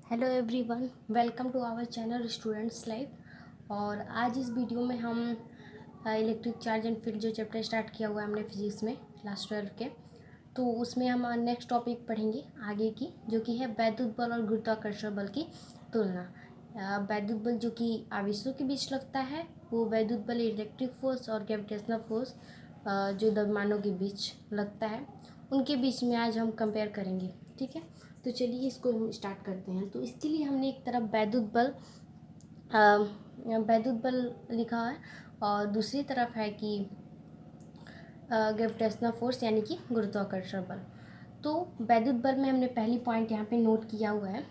Hello everyone, welcome to our channel students life. और आज इस वीडियो में हम इलेक्ट्रिक चार्ज एंड फील्ड जो चैप्टर स्टार्ट किया हुआ है हमने फिजिक्स में क्लास 12 के, तो उसमें हम नेक्स्ट टॉपिक पढ़ेंगे आगे की, जो कि है वैद्युत बल और गुरुत्वाकर्षण बल की तुलना। वैद्युत बल जो कि आवेशों के बीच लगता है, वो वैद्युत बल इलेक्ट्रिक फोर्स और ग्रेविटेशनल फोर्स जो द्रव्यमानों के बीच लगता है, उनके बीच में आज हम कंपेयर करेंगे। ठीक है, तो चलिए इसको हम स्टार्ट करते हैं। तो इसके लिए हमने एक तरफ वैद्युत बल लिखा है और दूसरी तरफ है कि ग्रेविटेशनल फोर्स यानी कि गुरुत्वाकर्षण बल। तो वैद्युत बल में हमने पहली पॉइंट यहाँ पे नोट किया हुआ है।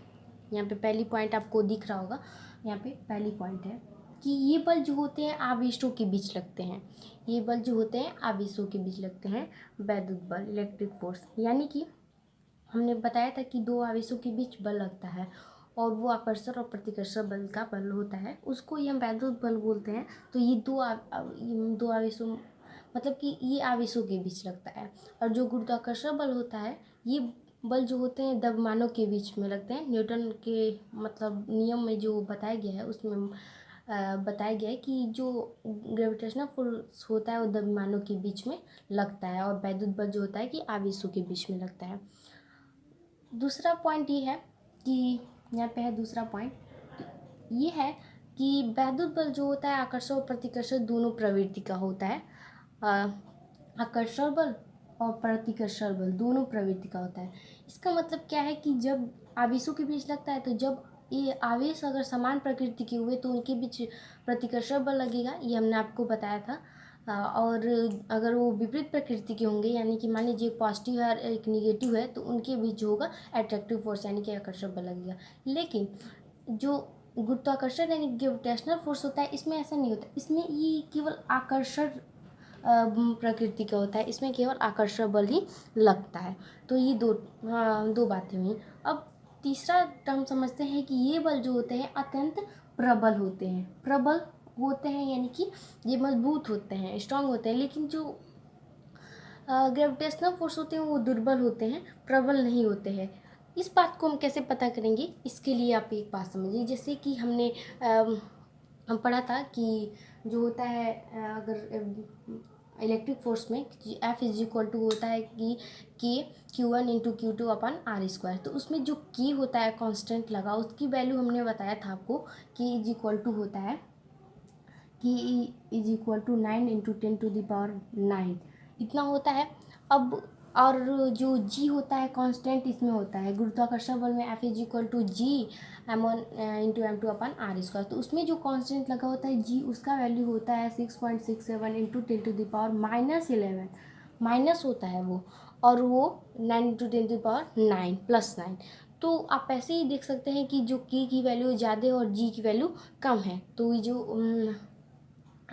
यहाँ पे पहली पॉइंट आपको दिख रहा होगा। यहाँ पे पहली पॉइंट है कि ये बल जो होते हैं आवेशों के बीच लगते हैं। ये बल जो होते हैं आवेशों के बीच लगते हैं, वैद्युत बल इलेक्ट्रिक फोर्स। यानी कि हमने बताया था कि दो आवेशों के बीच बल लगता है और वो आकर्षण और प्रतिकर्षण बल का बल होता है, उसको ही हम वैद्युत बल बोलते हैं। तो ये दो आवेशों मतलब कि ये आवेशों के बीच लगता है। और जो गुरुत्वाकर्षण बल होता है, ये बल जो होते हैं द्रव्यमानों के बीच में लगते हैं। न्यूटन के मतलब नियम में जो बताया गया है उसमें बताया गया है कि जो ग्रेविटेशनल फोर्स होता है वो द्रव्यमानों के बीच में लगता है, और वैद्युत बल जो होता है कि आवेशों के बीच में लगता है। दूसरा पॉइंट ये है कि यहाँ पे है दूसरा पॉइंट ये है कि वैद्युत बल जो होता है आकर्षण और प्रतिकर्षण दोनों प्रवृत्ति का होता है। आकर्षण बल और प्रतिकर्षण बल दोनों प्रवृत्ति का होता है। इसका मतलब क्या है कि जब आवेशों के बीच लगता है, तो जब ये आवेश अगर समान प्रकृति के हुए तो उनके बीच प्रतिकर्षण बल लगेगा, ये हमने आपको बताया था। और अगर वो विपरीत प्रकृति के होंगे, यानी कि मान लीजिए एक पॉजिटिव है और एक निगेटिव है, तो उनके बीच जो होगा अट्रैक्टिव फोर्स यानी कि आकर्षण बल लगेगा। लेकिन जो गुरुत्वाकर्षण यानी ग्रेविटेशनल फोर्स होता है, इसमें ऐसा नहीं होता। इसमें ये केवल आकर्षण प्रकृति का होता है, इसमें केवल आकर्षण बल ही लगता है। तो ये दो बातें हुई। अब तीसरा टर्म समझते हैं कि ये बल जो होते हैं अत्यंत प्रबल होते हैं। प्रबल होते हैं यानी कि ये मजबूत होते हैं, स्ट्रांग होते हैं। लेकिन जो ग्रेविटेशनल फोर्स होते हैं वो दुर्बल होते हैं, प्रबल नहीं होते हैं। इस बात को हम कैसे पता करेंगे, इसके लिए आप एक बात समझिए। जैसे कि हमने हम पढ़ा था कि जो होता है अगर इलेक्ट्रिक फोर्स में F इज इक्वल टू होता है कि Q1 इंटू Q2 अपन आर स्क्वायर। तो उसमें जो K होता है कांस्टेंट लगा, उसकी वैल्यू हमने बताया था आपको कि इज इक्वल टू होता है कि इज इक्वल टू 9 इंटू 10⁻9 इतना होता है। अब और जो जी होता है कांस्टेंट इसमें होता है गुरुत्वाकर्षण बल में F is equal to G m1 into m2 upon R square. तो उसमें जो कांस्टेंट लगा होता है जी, उसका वैल्यू होता है 6.67 इंटू 10⁻−11 माइनस होता है वो, और वो 9 इंटू 10⁻9 प्लस 9। तो आप ऐसे ही देख सकते हैं कि जो के की वैल्यू ज़्यादा और जी की वैल्यू कम है। तो ये जो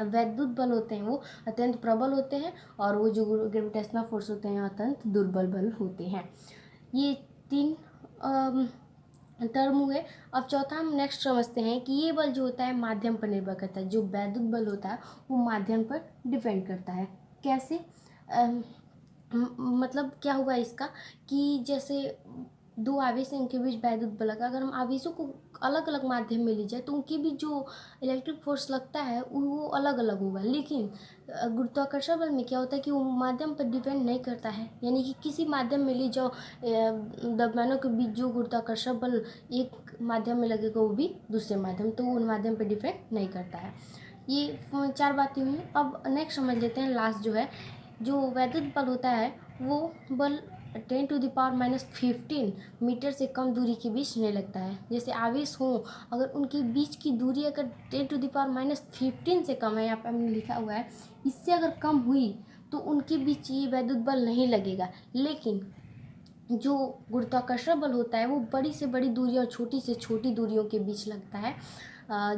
वैद्युत बल होते हैं वो अत्यंत प्रबल होते हैं, और वो जो ग्रेविटेशनल फोर्स होते हैं अत्यंत दुर्बल बल होते हैं। ये तीन टर्म हुए। अब चौथा हम नेक्स्ट समझते हैं कि ये बल जो होता है माध्यम पर निर्भर करता है। जो वैद्युत बल होता है वो माध्यम पर डिपेंड करता है। कैसे? मतलब क्या हुआ इसका कि जैसे दो आवेश हैं, उनके बीच वैद्युत बल लगा। अगर हम आवेशों को अलग अलग माध्यम में ले जाए तो उनके बीच जो इलेक्ट्रिक फोर्स लगता है वो अलग अलग होगा। लेकिन गुरुत्वाकर्षण बल में क्या होता है कि वो माध्यम पर डिपेंड नहीं करता है। यानी कि किसी माध्यम में ले जाओ, द्रव्यमानों के बीच जो गुरुत्वाकर्षण बल एक माध्यम में लगेगा वो भी दूसरे माध्यम, तो वो उन माध्यम पर डिपेंड नहीं करता है। ये चार बातें हुई। अब नेक्स्ट समझ लेते हैं लास्ट जो है, जो वैद्युत बल होता है वो बल 10⁻15 मीटर से कम दूरी के बीच नहीं लगता है। जैसे आवेश हो, अगर उनके बीच की दूरी अगर 10⁻15 से कम है, यहाँ पे हमने लिखा हुआ है, इससे अगर कम हुई तो उनके बीच ये वैद्युत बल नहीं लगेगा। लेकिन जो गुरुत्वाकर्षण बल होता है वो बड़ी से बड़ी दूरी और छोटी से छोटी दूरियों के बीच लगता है।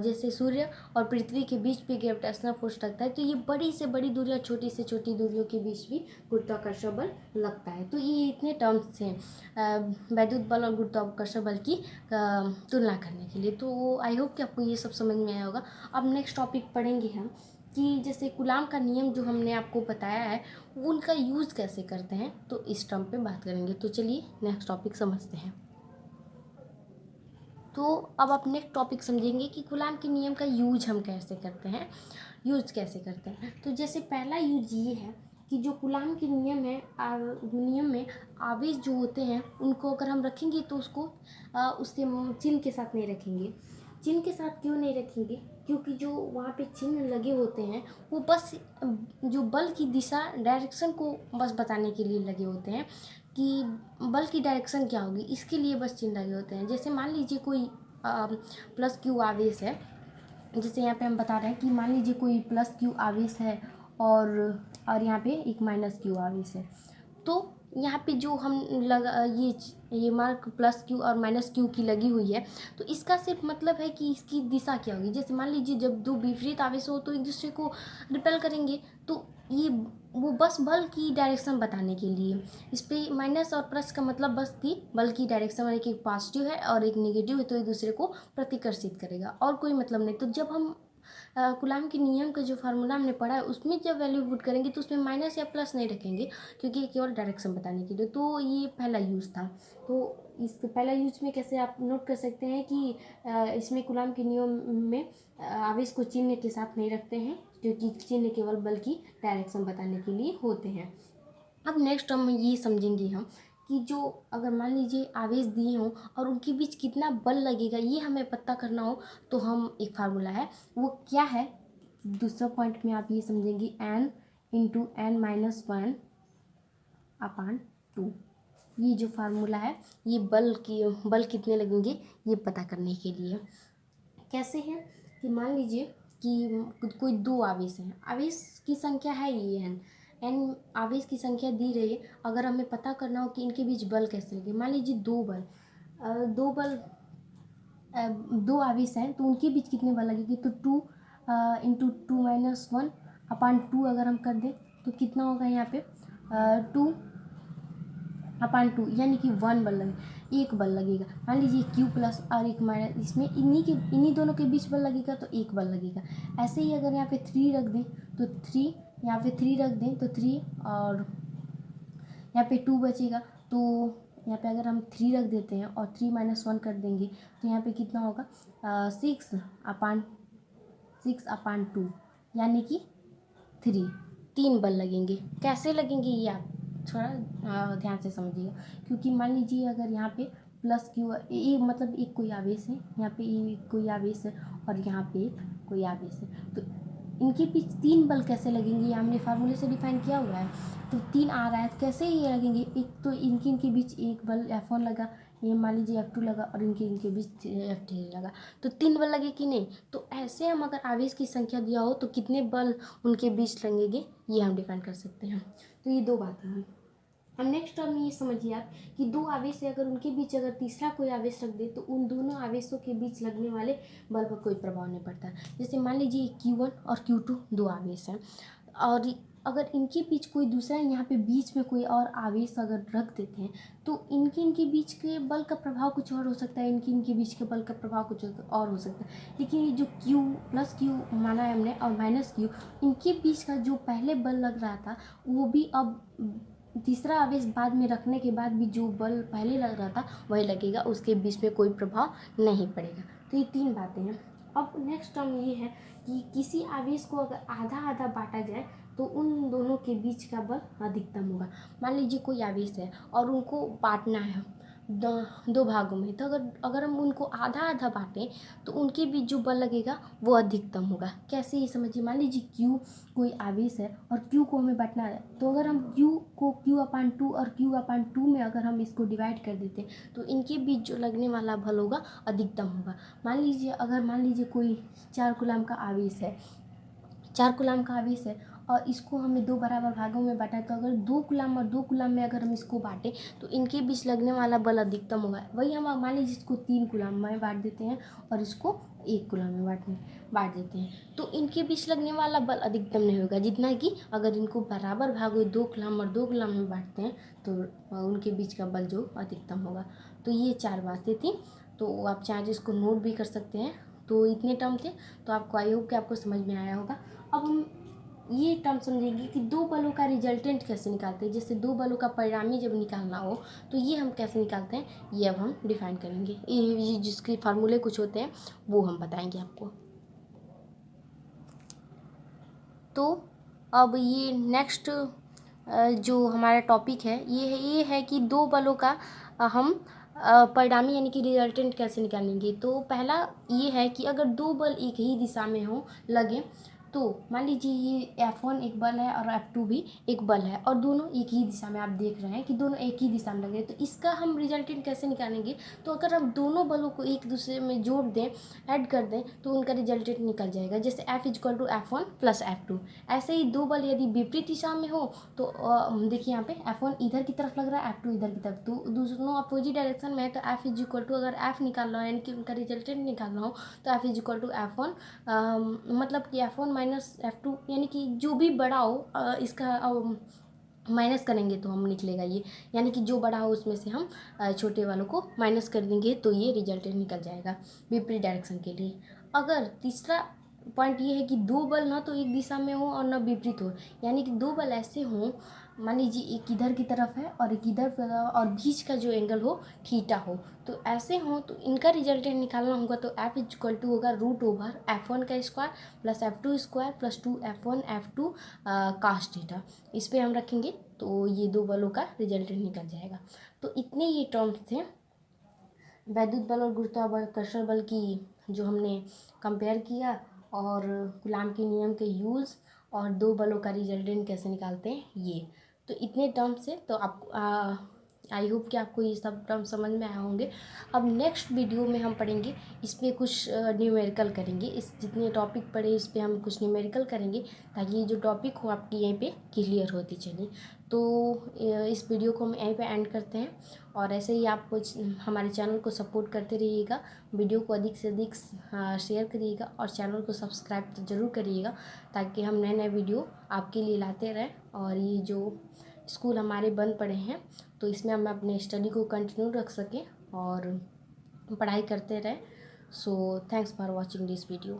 जैसे सूर्य और पृथ्वी के बीच भी ग्रेविटेशनल फोर्स लगता है, तो ये बड़ी से बड़ी दूरी और छोटी से छोटी दूरियों के बीच भी गुरुत्वाकर्षण बल लगता है। तो ये इतने टर्म्स हैं वैद्युत बल और गुरुत्वाकर्षण बल की तुलना करने के लिए। तो आई होप कि आपको ये सब समझ में आया होगा। अब नेक्स्ट टॉपिक पढ़ेंगे हम कि जैसे कूलाम का नियम जो हमने आपको बताया है उनका यूज़ कैसे करते हैं, तो इस टर्म पे बात करेंगे। तो चलिए नेक्स्ट टॉपिक समझते हैं। तो अब आप नेक्स्ट टॉपिक समझेंगे कि कूलाम के नियम का यूज हम कैसे करते हैं, तो जैसे पहला यूज ये है कि जो कूलाम के नियम है, नियम में आवेश जो होते हैं उनको अगर हम रखेंगे तो उसको उसके चिन्ह के साथ नहीं रखेंगे। चिन्ह के साथ क्यों नहीं रखेंगे? क्योंकि जो वहाँ पे चिन्ह लगे होते हैं वो बस जो बल की दिशा डायरेक्शन को बस बताने के लिए लगे होते हैं कि बल की डायरेक्शन क्या होगी, इसके लिए बस चिन्ह लगे होते हैं। जैसे मान लीजिए कोई प्लस क्यू आवेश है, जैसे यहाँ पे हम बता रहे हैं कि मान लीजिए कोई प्लस क्यू आवेश है और यहाँ पे एक माइनस क्यू आवेश है, तो यहाँ पे जो हम लगा ये मार्क प्लस क्यू और माइनस क्यू की लगी हुई है, तो इसका सिर्फ मतलब है कि इसकी दिशा क्या होगी। जैसे मान लीजिए जब दो विपरीत आवेश हो तो एक दूसरे को रिपेल करेंगे, तो ये वो बस बल की डायरेक्शन बताने के लिए, इस पे माइनस और प्लस का मतलब बस कि बल की डायरेक्शन, मतलब एक पॉजिटिव है और एक नेगेटिव है तो एक दूसरे को प्रतिकर्षित करेगा, और कोई मतलब नहीं। तो जब हम कूलाम के नियम का जो फार्मूला हमने पढ़ा है उसमें जब वैल्यू पुट करेंगे तो उसमें माइनस या प्लस नहीं रखेंगे, क्योंकि ये केवल डायरेक्शन बताने के लिए। तो ये पहला यूज़ था। तो इस पहला यूज में कैसे आप नोट कर सकते हैं कि इसमें कूलाम के नियम में आवेश को चिन्ह के साथ नहीं रखते हैं, क्योंकि चिन्ह केवल बल की डायरेक्शन बताने के लिए होते हैं। अब नेक्स्ट हम ये समझेंगे हम कि जो अगर मान लीजिए आवेश दिए हों और उनके बीच कितना बल लगेगा ये हमें पता करना हो, तो हम एक फार्मूला है, वो क्या है, दूसरा पॉइंट में आप ये समझेंगे n into N minus one upon two. ये जो फार्मूला है ये बल कितने लगेंगे ये पता करने के लिए। कैसे है कि मान लीजिए कि कोई दो आवेश हैं, आवेश की संख्या है ये एन आवेश की संख्या दी रही है। अगर हमें पता करना हो कि इनके बीच बल कैसे लगे, मान लीजिए दो आवेश हैं तो उनके बीच कितने बल लगेंगे, तो 2 इंटू 2 - 1 अपान 2 अगर हम कर दें तो कितना होगा यहाँ पे 2/2, यानी कि 1 बल लगेगा, एक बल लगेगा। मान लीजिए क्यू प्लस और एक माइनस, इसमें इन्हीं दोनों के बीच बल लगेगा तो एक बल लगेगा। ऐसे ही अगर यहाँ पे 3 रख दें तो 3, यहाँ पे 3 रख दें तो 3 और यहाँ पे 2 बचेगा। तो यहाँ पे अगर हम 3 रख देते हैं और 3 - 1 कर देंगे तो यहाँ पे कितना होगा 6/2, यानी कि 3 बल लगेंगे। कैसे लगेंगे ये आप थोड़ा ध्यान से समझिएगा, क्योंकि मान लीजिए अगर यहाँ पे प्लस क्यू ये मतलब एक कोई आवेश है, यहाँ पे एक कोई आवेश है और यहाँ पे एक कोई आवेश है, तो इनके बीच 3 बल कैसे लगेंगे ये हमने फार्मूले से डिफाइन किया हुआ है। तो 3 आ रहा है तो कैसे ये लगेंगे, एक तो इनके बीच एक बल F1 लगा, ये मान लीजिए F2 लगा और इनके बीच F3 लगा, तो 3 बल लगे कि नहीं। तो ऐसे हम अगर आवेश की संख्या दिया हो तो कितने बल उनके बीच लगेंगे ये हम डिफाइन कर सकते हैं। तो ये दो बातें हैं। अब नेक्स्ट टर्म ये समझिए आप कि दो आवेश है, अगर उनके बीच अगर तीसरा कोई आवेश रख दे तो उन दोनों आवेशों के बीच लगने वाले बल पर कोई प्रभाव नहीं पड़ता। जैसे मान लीजिए Q1 और Q2 दो आवेश हैं, और अगर इनके बीच कोई दूसरा यहाँ पे बीच में कोई और आवेश अगर रख देते हैं तो इनके बीच के बल का प्रभाव कुछ और हो सकता है, इनके बीच के बल का प्रभाव कुछ और हो सकता है। लेकिन ये जो Q प्लस Q माना है हमने और माइनस Q, इनके बीच का जो पहले बल लग रहा था वो भी अब तीसरा आवेश बाद में रखने के बाद भी जो बल पहले लग रहा था वही लगेगा, उसके बीच में कोई प्रभाव नहीं पड़ेगा। तो ये 3 बातें हैं। अब नेक्स्ट टर्म ये है कि किसी आवेश को अगर आधा आधा बांटा जाए तो उन दोनों के बीच का बल अधिकतम होगा। मान लीजिए कोई आवेश है और उनको बांटना है दो भागों में, तो अगर हम उनको आधा आधा बांटें तो उनके बीच जो बल लगेगा वो अधिकतम होगा। कैसे ये समझिए, मान लीजिए Q कोई आवेश है और Q को हमें बांटना है, तो अगर हम Q को Q/2 और Q/2 में अगर हम इसको डिवाइड कर देते तो इनके बीच जो लगने वाला बल होगा अधिकतम होगा। मान लीजिए कोई 4 कूलाम का आवेश है और इसको हमें 2 बराबर भागों में बांटा है, तो अगर 2 कूलाम और 2 कूलाम में अगर हम इसको बांटें तो इनके बीच लगने वाला बल अधिकतम होगा। वही हम मान लीजिए इसको 3 कूलाम में बांट देते हैं और इसको 1 कूलाम में बांट देते हैं, तो इनके बीच लगने वाला बल अधिकतम नहीं होगा जितना कि अगर इनको बराबर भागों 2 कूलाम और 2 कूलाम में बांटते हैं तो उनके बीच का बल जो अधिकतम होगा। तो ये 4 बातें थी, तो आप चाहे इसको नोट भी कर सकते हैं। तो इतने टर्म थे, तो आपको आई होप कि आपको समझ में आया होगा। अब हम ये टर्म समझेंगे कि दो बलों का रिजल्टेंट कैसे निकालते हैं। जैसे दो बलों का परिणामी जब निकालना हो तो ये हम कैसे निकालते हैं, ये अब हम डिफाइन करेंगे। ये जिसके फार्मूले कुछ होते हैं वो हम बताएंगे आपको। तो अब ये नेक्स्ट जो हमारा टॉपिक है ये है कि दो बलों का हम परिणामी यानी कि रिजल्टेंट कैसे निकालेंगे। तो पहला ये है कि अगर दो बल एक ही दिशा में हो लगे, तो मान लीजिए ये F1 एक बल है और F2 भी एक बल है और दोनों एक ही दिशा में, आप देख रहे हैं कि दोनों एक ही दिशा में लगे, तो इसका हम रिजल्टेंट कैसे निकालेंगे। तो अगर हम दोनों बलों को एक दूसरे में जोड़ दें, ऐड कर दें, तो उनका रिजल्टेंट निकल जाएगा। जैसे F=F1 + F2। ऐसे ही दो बल यदि विपरीत दिशा में हो तो देखिए यहाँ पे F1 इधर की तरफ लग रहा है, F2 इधर की तरफ, तो दोनों अपोजिट डायरेक्शन में है। तो F= अगर F निकालना हो यानी कि उनका रिजल्टेंट निकालना हो तो F=F1, मतलब कि F1 - F2 यानी कि जो भी बड़ा हो इसका माइनस करेंगे तो हम निकलेगा ये, यानी कि जो बड़ा हो उसमें से हम छोटे वालों को माइनस कर देंगे तो ये रिजल्टेंट निकल जाएगा विपरीत डायरेक्शन के लिए। अगर तीसरा पॉइंट ये है कि दो बल ना तो एक दिशा में हो और ना विपरीत हो, यानी कि दो बल ऐसे हों, मान लीजिए एक इधर की तरफ है और एक इधर की तरफ, और बीच का जो एंगल हो थीटा हो, तो ऐसे हो तो इनका रिजल्टेंट निकालना होगा। तो F= होगा √F1 का square + F2 square + 2F1 F2 cos theta. इस पर हम रखेंगे तो ये दो बलों का रिजल्टेंट निकल जाएगा। तो इतने ये टर्म्स थे वैद्युत बल और गुरुत्वाकर्षण बल की, जो हमने कंपेयर किया, और कूलाम के नियम के यूज़, और दो बलों का रिजल्टेंट कैसे निकालते हैं ये। तो इतने टर्म्स से तो आप आई होप कि आपको ये सब टर्म समझ में आए होंगे। अब नेक्स्ट वीडियो में हम पढ़ेंगे, इस पर कुछ न्यूमेरिकल करेंगे। इस जितने टॉपिक पढ़े इस पर हम कुछ न्यूमेरिकल करेंगे ताकि ये जो टॉपिक हो आपकी यहीं पे क्लियर होती चली। तो इस वीडियो को हम यहीं पे एंड करते हैं, और ऐसे ही आप कुछ हमारे चैनल को सपोर्ट करते रहिएगा। वीडियो को अधिक से अधिक शेयर करिएगा और चैनल को सब्सक्राइब तो ज़रूर करिएगा ताकि हम नए नए वीडियो आपके लिए लाते रहें। और ये जो स्कूल हमारे बंद पड़े हैं तो इसमें हम अपने स्टडी को कंटिन्यू रख सकें और पढ़ाई करते रहें। So thanks for watching this video.